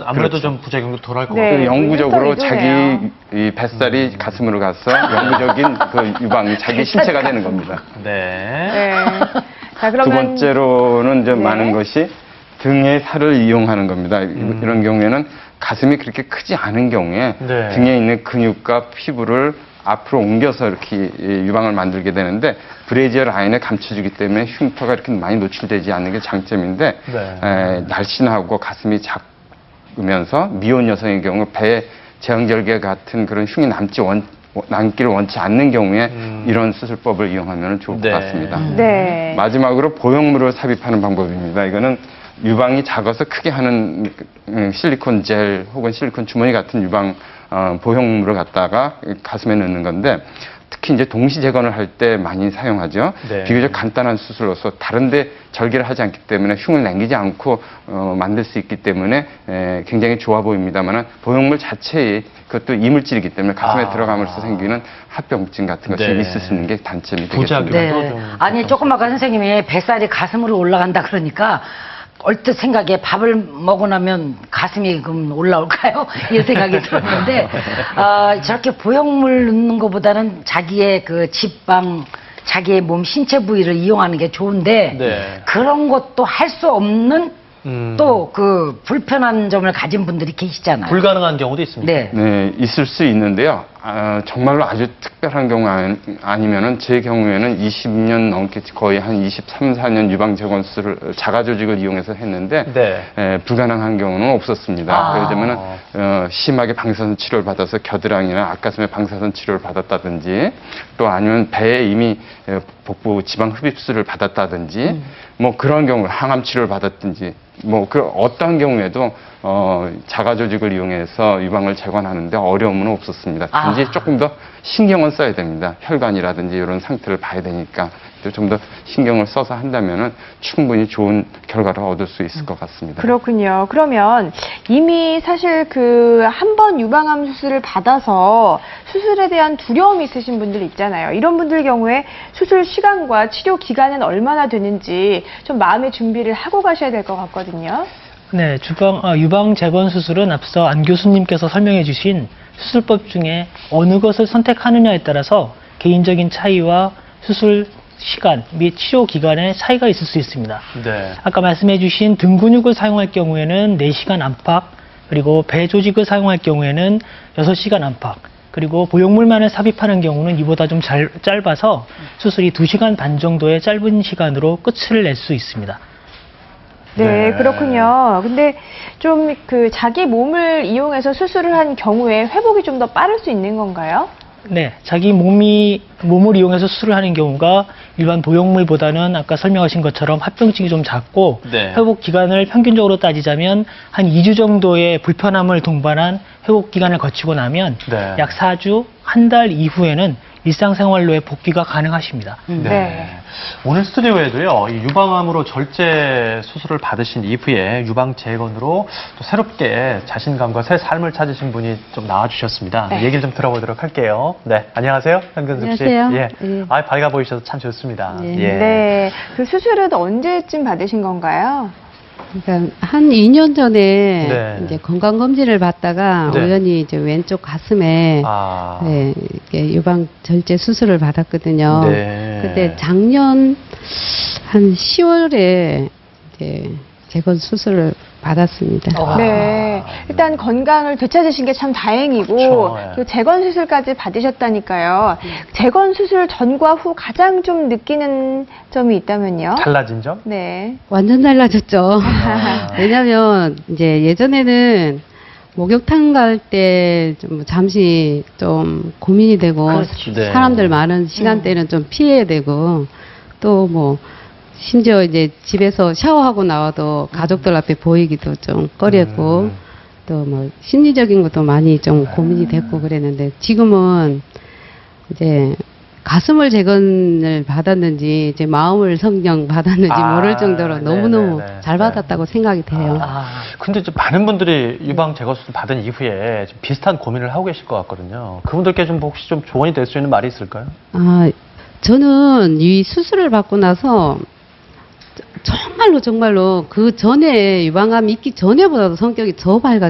아무래도 그렇죠. 좀 부작용도 덜할 것 네. 같아요. 그 영구적으로 이동해요. 자기 이 뱃살이 가슴으로 가서 영구적인 그 유방이 자기 신체가 되는 겁니다. 네. 네. 자, 두 그러면 번째로는 좀 네. 많은 것이 등의 살을 이용하는 겁니다. 이런 경우에는 가슴이 그렇게 크지 않은 경우에 네. 등에 있는 근육과 피부를 앞으로 옮겨서 이렇게 유방을 만들게 되는데 브래지어 라인에 감춰주기 때문에 흉터가 이렇게 많이 노출되지 않는 게 장점인데 네. 날씬하고 가슴이 작으면서 미혼 여성의 경우 배에 제왕절개 같은 그런 흉이 남기를 원치 않는 경우에 이런 수술법을 이용하면 좋을 네. 것 같습니다. 네. 마지막으로 보형물을 삽입하는 방법입니다. 이거는 유방이 작아서 크게 하는 실리콘 젤 혹은 실리콘 주머니 같은 유방 보형물을 갖다가 가슴에 넣는 건데 특히 이제 동시 재건을 할 때 많이 사용하죠. 네. 비교적 간단한 수술로서 다른데 절개를 하지 않기 때문에 흉을 남기지 않고 만들 수 있기 때문에 굉장히 좋아 보입니다만 보형물 자체의 그것도 이물질이기 때문에 가슴에 들어가면서 생기는 합병증 같은 것이 네. 있을 수 있는 게 단점이 부작용. 되겠습니다. 네. 네. 아니 조금 아까 선생님이 뱃살이 가슴으로 올라간다 그러니까 얼뜻 생각에 밥을 먹고 나면 가슴이 그럼 올라올까요? 이런 생각이 들었는데 저렇게 보형물 넣는 것보다는 자기의 그 지방 자기의 몸 신체 부위를 이용하는 게 좋은데 네. 그런 것도 할 수 없는 또 그 불편한 점을 가진 분들이 계시잖아요. 불가능한 경우도 있습니다. 네. 네, 있을 수 있는데요. 정말로 아주 특별한 경우 아니면은 제 경우에는 20년 넘게 거의 한 23, 4년 유방 재건 수술을 자가 조직을 이용해서 했는데 네. 불가능한 경우는 없었습니다. 왜냐면은 심하게 방사선 치료를 받아서 겨드랑이나 앞가슴에 방사선 치료를 받았다든지 또 아니면 배에 이미 복부 지방 흡입술을 받았다든지 뭐 그런 경우 항암 치료를 받았든지 뭐 그 어떤 경우에도 자가 조직을 이용해서 유방을 재건하는데 어려움은 없었습니다. 단지 조금 더 신경을 써야 됩니다. 혈관이라든지 이런 상태를 봐야 되니까 좀 더 신경을 써서 한다면은 충분히 좋은 결과를 얻을 수 있을 것 같습니다. 그렇군요. 그러면 이미 사실 그 한 번 유방암 수술을 받아서 수술에 대한 두려움이 있으신 분들 있잖아요. 이런 분들 경우에 수술 시간과 치료 기간은 얼마나 되는지 좀 마음의 준비를 하고 가셔야 될 것 같거든요. 네, 유방 재건 수술은 앞서 안 교수님께서 설명해 주신 수술법 중에 어느 것을 선택하느냐에 따라서 개인적인 차이와 수술 시간 및 치료 기간에 차이가 있을 수 있습니다. 네. 아까 말씀해 주신 등 근육을 사용할 경우에는 4시간 안팎, 그리고 배 조직을 사용할 경우에는 6시간 안팎, 그리고 보형물만을 삽입하는 경우는 이보다 좀 짧아서 수술이 2시간 반 정도의 짧은 시간으로 끝을 낼 수 있습니다. 네, 네. 그렇군요. 근데 좀 그 자기 몸을 이용해서 수술을 한 경우에 회복이 좀 더 빠를 수 있는 건가요? 네, 자기 몸을 이용해서 수술을 하는 경우가 일반 보형물보다는 아까 설명하신 것처럼 합병증이 좀 작고 네. 회복 기간을 평균적으로 따지자면 한 2주 정도의 불편함을 동반한 회복 기간을 거치고 나면 네. 약 4주, 한 달 이후에는 일상생활로의 복귀가 가능하십니다. 네. 오늘 스튜디오에도요, 이 유방암으로 절제 수술을 받으신 이후에 유방 재건으로 또 새롭게 자신감과 새 삶을 찾으신 분이 좀 나와주셨습니다. 네. 얘기를 좀 들어보도록 할게요. 네, 안녕하세요, 현근숙 씨. 안녕하세요. 예, 예. 밝아 보이셔서 참 좋습니다. 예. 예. 네. 그 수술은 언제쯤 받으신 건가요? 그러니까 한 2년 전에 네. 이제 건강 검진을 받다가 네. 우연히 이제 왼쪽 가슴에 아, 네, 이렇게 유방 절제 수술을 받았거든요. 네. 그때 작년 한 10월에 이제 재건 수술을 받았습니다. 네. 일단 건강을 되찾으신 게 참 다행이고 그렇죠. 예. 그 재건 수술까지 받으셨다니까요. 재건 수술 전과 후 가장 좀 느끼는 점이 있다면요? 달라진 점? 네. 완전 달라졌죠. 아. 왜냐면 이제 예전에는 목욕탕 갈 때 좀 잠시 좀 고민이 되고 그렇죠. 네. 사람들 많은 시간대는 좀 피해야 되고 또 뭐 심지어 이제 집에서 샤워하고 나와도 가족들 앞에 보이기도 좀 꺼렸고 또 뭐 심리적인 것도 많이 좀 고민이 됐고 그랬는데 지금은 이제 가슴을 재건을 받았는지 이제 마음을 성령 받았는지 아, 모를 정도로 너무너무 네네네. 잘 받았다고 생각이 돼요. 근데 이제 많은 분들이 유방 재건 수술 받은 이후에 좀 비슷한 고민을 하고 계실 것 같거든요. 그분들께 좀 혹시 좀 조언이 될 수 있는 말이 있을까요? 아, 저는 이 수술을 받고 나서 정말로 그 전에 유방암이 있기 전에보다도 성격이 더 밝아졌어요.